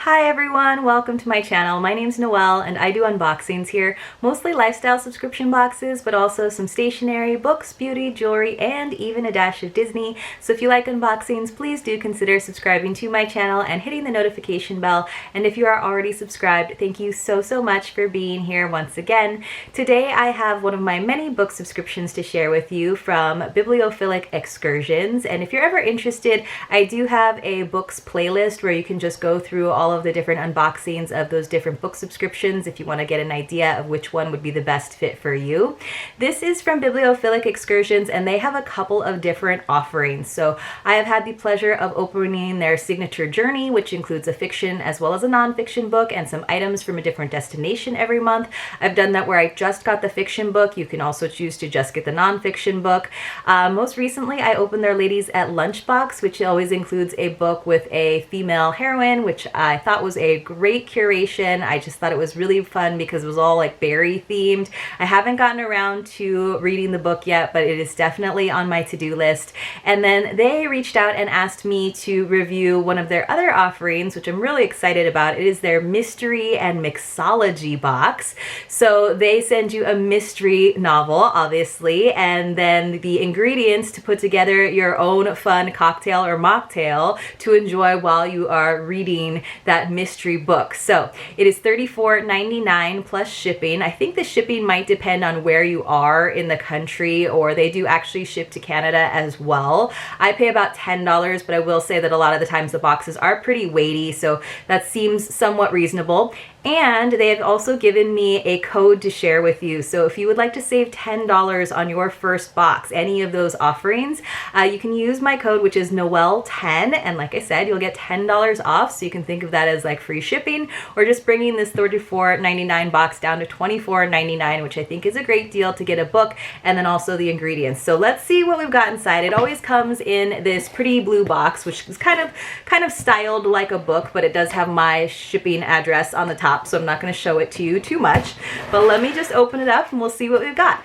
Hi everyone, welcome to my channel. My name's Noelle and I do unboxings here, mostly lifestyle subscription boxes, but also some stationery, books, beauty, jewelry, and even a dash of Disney. So if you like unboxings, please do consider subscribing to my channel and hitting the notification bell. And if you are already subscribed, thank you so much for being here once again. Today I have one of my many book subscriptions to share with you from Bibliophilic Excursions. And if you're ever interested, I do have a books playlist where you can just go through all of the different unboxings of those different book subscriptions if you want to get an idea of which one would be the best fit for you. This is from Bibliophilic Excursions and they have a couple of different offerings. So I have had the pleasure of opening their signature journey, which includes a fiction as well as a nonfiction book and some items from a different destination every month. I've done that where I just got the fiction book. You can also choose to just get the nonfiction book. Most recently I opened their Ladies at Lunch box, which always includes a book with a female heroine, which I thought was a great curation. I just thought it was really fun because it was all like berry themed. I haven't gotten around to reading the book yet, but it is definitely on my to-do list. And then they reached out and asked me to review one of their other offerings, which I'm really excited about. It is their Mystery and Mixology box. So they send you a mystery novel, obviously, and then the ingredients to put together your own fun cocktail or mocktail to enjoy while you are reading that mystery book. So it is $34.99 plus shipping. I think the shipping might depend on where you are in the country, or they do actually ship to Canada as well. I pay about $10, but I will say that a lot of the times the boxes are pretty weighty, so that seems somewhat reasonable. And they have also given me a code to share with you. So if you would like to save $10 on your first box, any of those offerings, you can use my code, which is Noelle10. And like I said, you'll get $10 off. So you can think of that as like free shipping, or just bringing this $34.99 box down to $24.99, which I think is a great deal to get a book and then also the ingredients. So let's see what we've got inside. It always comes in this pretty blue box, which is kind of styled like a book, but it does have my shipping address on the top. So I'm not going to show it to you too much, but let me just open it up and we'll see what we've got.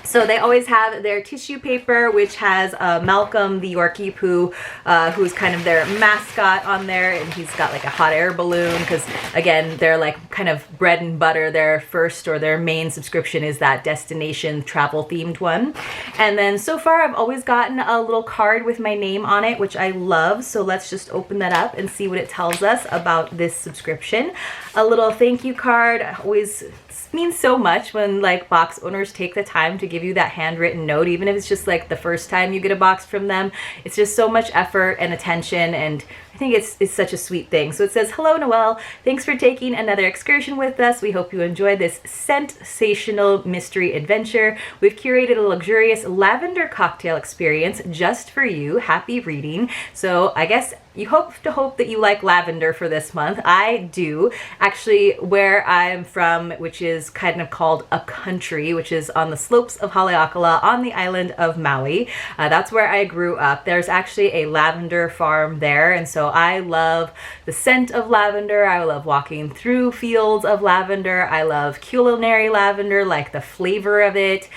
So they always have their tissue paper, which has Malcolm the Yorkie Poo, who's kind of their mascot on there, and he's got like a hot air balloon because, again, they're like kind of bread and butter. Their first or their main subscription is that destination travel themed one. And then so far I've always gotten a little card with my name on it, which I love. So let's just open that up and see what it tells us about this subscription. A little thank you card always means so much when like box owners take the time to give you that handwritten note, even if it's just like the first time you get a box from them. It's just so much effort and attention, and I think it's such a sweet thing. So it says, "Hello Noelle, thanks for taking another excursion with us. We hope you enjoyed this sensational mystery adventure. We've curated a luxurious lavender cocktail experience just for you. Happy reading." So I guess you hope that you like lavender for this month. I do. Actually, where I'm from, which is kind of called a country, which is on the slopes of Haleakala on the island of Maui. That's where I grew up. There's actually a lavender farm there, and so I love the scent of lavender. I love walking through fields of lavender. I love culinary lavender, like the flavor of it.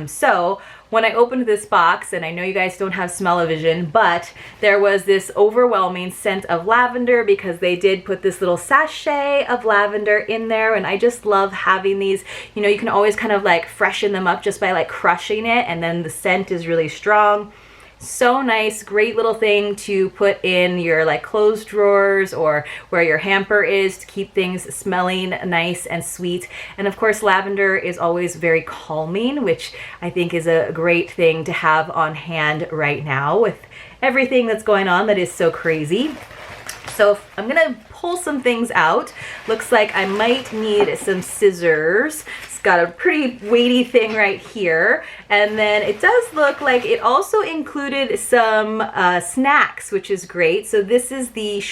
So when I opened this box, and I know you guys don't have smell-o-vision, but there was this overwhelming scent of lavender because they did put this little sachet of lavender in there, and I just love having these. You know, you can always kind of like freshen them up just by like crushing it, and then the scent is really strong. So nice, great little thing to put in your like clothes drawers or where your hamper is to keep things smelling nice and sweet. And of course, lavender is always very calming, which I think is a great thing to have on hand right now with everything that's going on that is so crazy. So I'm gonna pull some things out. Looks like I might need some scissors. It's got a pretty weighty thing right here. And then it does look like it also included some snacks, which is great. So this is the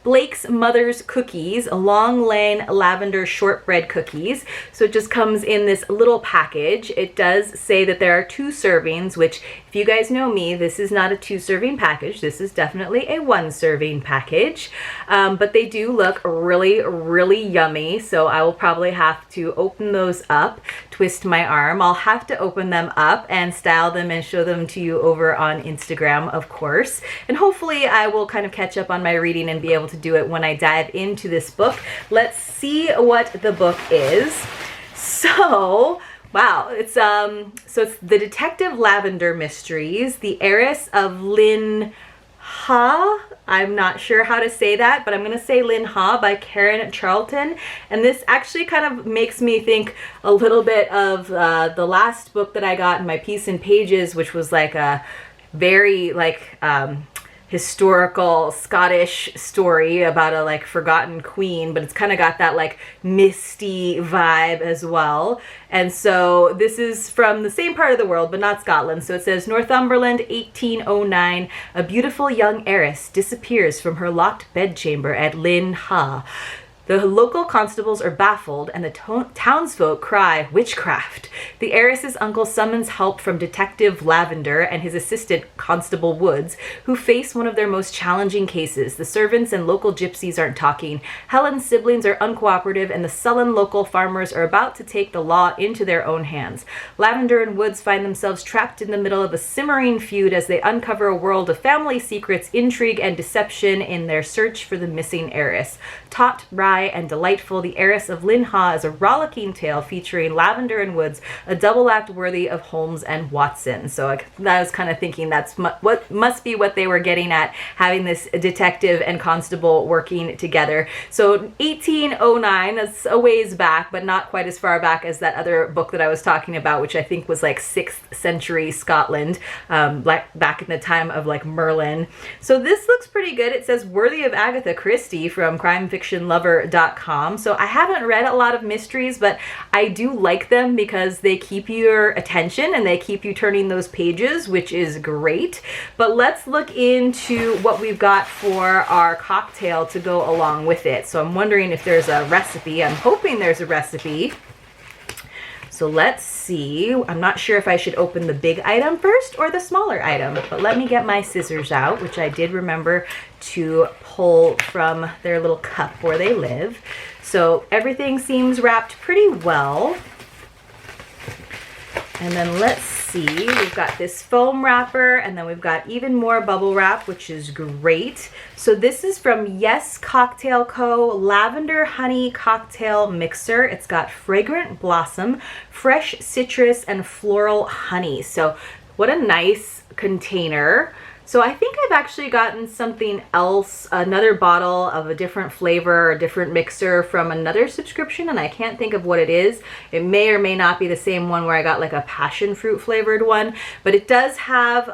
Blake's Mother's Cookies, Long Lane Lavender Shortbread Cookies. So it just comes in this little package. It does say that there are 2 servings, which if you guys know me, this is not a 2-serving package. This is definitely a 1-serving package. But they do look really yummy. So I will probably have to open those up, twist my arm. I'll have to open them up and style them and show them to you over on Instagram, of course. And hopefully I will kind of catch up on my reading and be able to do it when I dive into this book. Let's see what the book is. So, wow, it's it's The Detective Lavender Mysteries, The Heiress of Lynn Ha. I'm not sure how to say that, but I'm going to say Lynn Ha by Karen Charlton. And this actually kind of makes me think a little bit of the last book that I got in my Piece in Pages, which was like a very historical Scottish story about a forgotten queen, but it's kind of got that misty vibe as well. And so this is from the same part of the world, but not Scotland. So it says, Northumberland, 1809, a beautiful young heiress disappears from her locked bedchamber at Lynn Ha. The local constables are baffled, and the townsfolk cry, witchcraft. The heiress's uncle summons help from Detective Lavender and his assistant, Constable Woods, who face one of their most challenging cases. The servants and local gypsies aren't talking. Helen's siblings are uncooperative, and the sullen local farmers are about to take the law into their own hands. Lavender and Woods find themselves trapped in the middle of a simmering feud as they uncover a world of family secrets, intrigue, and deception in their search for the missing heiress. Taut, wry, and delightful, The Heiress of Lynn Ha is a rollicking tale featuring Lavender and Woods, a double act worthy of Holmes and Watson. So I was kind of thinking that's what must be what they were getting at, having this detective and constable working together. So 1809, that's a ways back, but not quite as far back as that other book that I was talking about, which I think was 6th century Scotland, back in the time of Merlin. So this looks pretty good. It says worthy of Agatha Christie from crimefictionlover.com. So I haven't read a lot of mysteries, but I do like them because they keep your attention and they keep you turning those pages, which is great. But let's look into what we've got for our cocktail to go along with it. So I'm wondering if there's a recipe. I'm hoping there's a recipe. So let's see. I'm not sure if I should open the big item first or the smaller item, but let me get my scissors out, which I did remember to pull from their little cup where they live. So everything seems wrapped pretty well. And then let's see, we've got this foam wrapper, and then we've got even more bubble wrap, which is great. So this is from Yes Cocktail Co. Lavender Honey Cocktail Mixer. It's got fragrant blossom, fresh citrus, and floral honey. So what a nice container. So I think I've actually gotten something else, another bottle of a different flavor, a different mixer from another subscription, and I can't think of what it is. It may or may not be the same one where I got a passion fruit flavored one, but it does have,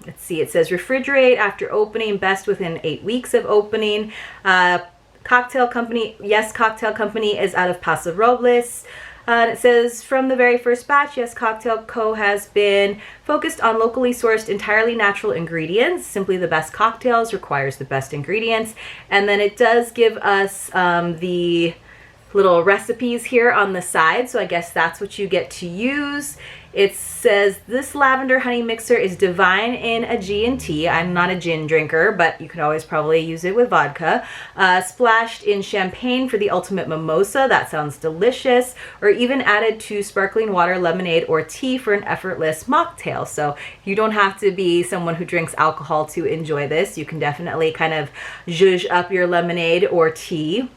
let's see, it says refrigerate after opening, best within 8 weeks of opening. Cocktail Company, Yes Cocktail Company is out of Paso Robles. And it says, from the very first batch, Yes Cocktail Co. has been focused on locally sourced, entirely natural ingredients. Simply the best cocktails requires the best ingredients. And then it does give us the little recipes here on the side, so I guess that's what you get to use. It says this lavender honey mixer is divine in a G&T. I'm not a gin drinker, but you can always probably use it with vodka. Splashed in champagne for the ultimate mimosa. That sounds delicious. Or even added to sparkling water, lemonade, or tea for an effortless mocktail. So you don't have to be someone who drinks alcohol to enjoy this. You can definitely kind of zhuzh up your lemonade or tea.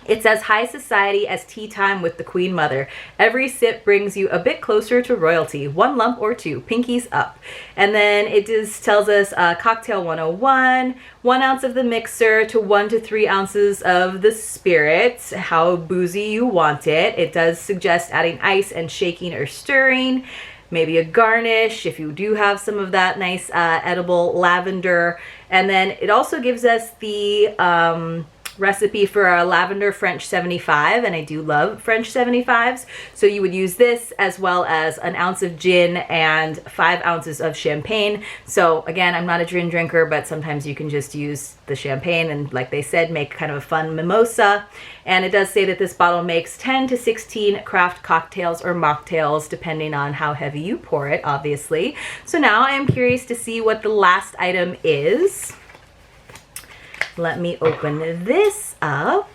It's as high society as tea time with the Queen Mother. Every sip brings you a bit closer to royalty. 1 lump or 2, pinkies up. And then it just tells us cocktail 101, 1 ounce of the mixer to 1 to 3 ounces of the spirit, how boozy you want it. It does suggest adding ice and shaking or stirring. Maybe a garnish if you do have some of that nice edible lavender. And then it also gives us the recipe for a lavender French 75, and I do love French 75s. So you would use this as well as an ounce of gin and 5 ounces of champagne. So again, I'm not a gin drinker, but sometimes you can just use the champagne and, like they said, make kind of a fun mimosa. And it does say that this bottle makes 10 to 16 craft cocktails or mocktails, depending on how heavy you pour it, obviously. So now I am curious to see what the last item is. Let me open this up.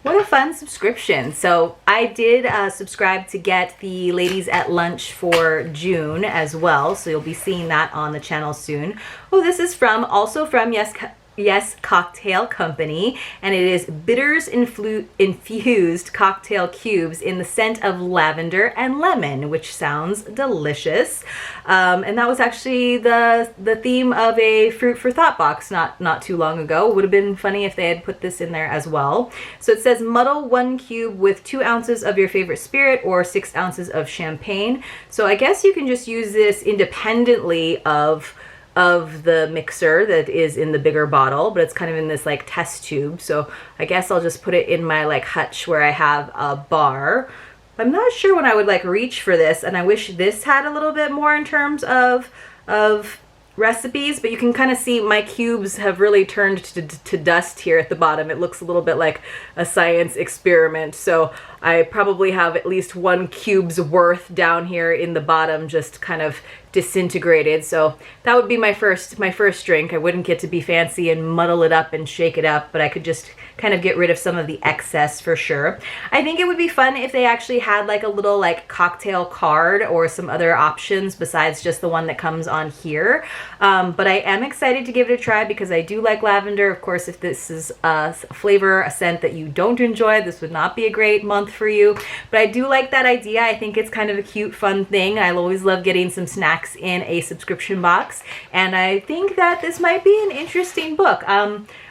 What a fun subscription. So I did subscribe to get the Ladies at Lunch for June as well. So you'll be seeing that on the channel soon. Oh, this is also from Yes Yes, Cocktail Company, and it is bitters infused cocktail cubes in the scent of lavender and lemon, which sounds delicious. And that was actually the theme of a Fruit for Thought box not too long ago. It would have been funny if they had put this in there as well. So it says muddle 1 cube with 2 ounces of your favorite spirit or 6 ounces of champagne. So I guess you can just use this independently of the mixer that is in the bigger bottle, but it's kind of in this like test tube. So I guess I'll just put it in my like hutch where I have a bar. I'm not sure when I would like reach for this, and I wish this had a little bit more in terms of recipes, but you can kind of see my cubes have really turned to dust here at the bottom. It looks a little bit like a science experiment, so I probably have at least 1 cube's worth down here in the bottom, just kind of disintegrated. So that would be my first drink. I wouldn't get to be fancy and muddle it up and shake it up, but I could just kind of get rid of some of the excess for sure. I think it would be fun if they actually had like a little like cocktail card or some other options besides just the one that comes on here. But I am excited to give it a try because I do like lavender. Of course, if this is a flavor, a scent that you don't enjoy, this would not be a great month for you. But I do like that idea. I think it's kind of a cute, fun thing. I always love getting some snacks in a subscription box, and I think that this might be an interesting book.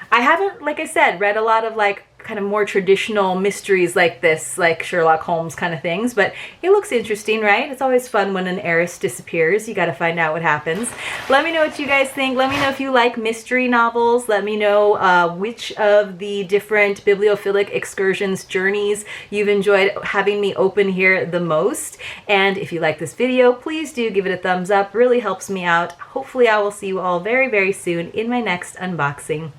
I haven't, like I said, read a lot of like kind of more traditional mysteries like this, like Sherlock Holmes kind of things, but it looks interesting, right? It's always fun when an heiress disappears. You got to find out what happens. Let me know what you guys think. Let me know if you like mystery novels. Let me know which of the different bibliophilic excursions journeys you've enjoyed having me open here the most. And if you like this video, please do give it a thumbs up. Really helps me out. Hopefully I will see you all very, very soon in my next unboxing.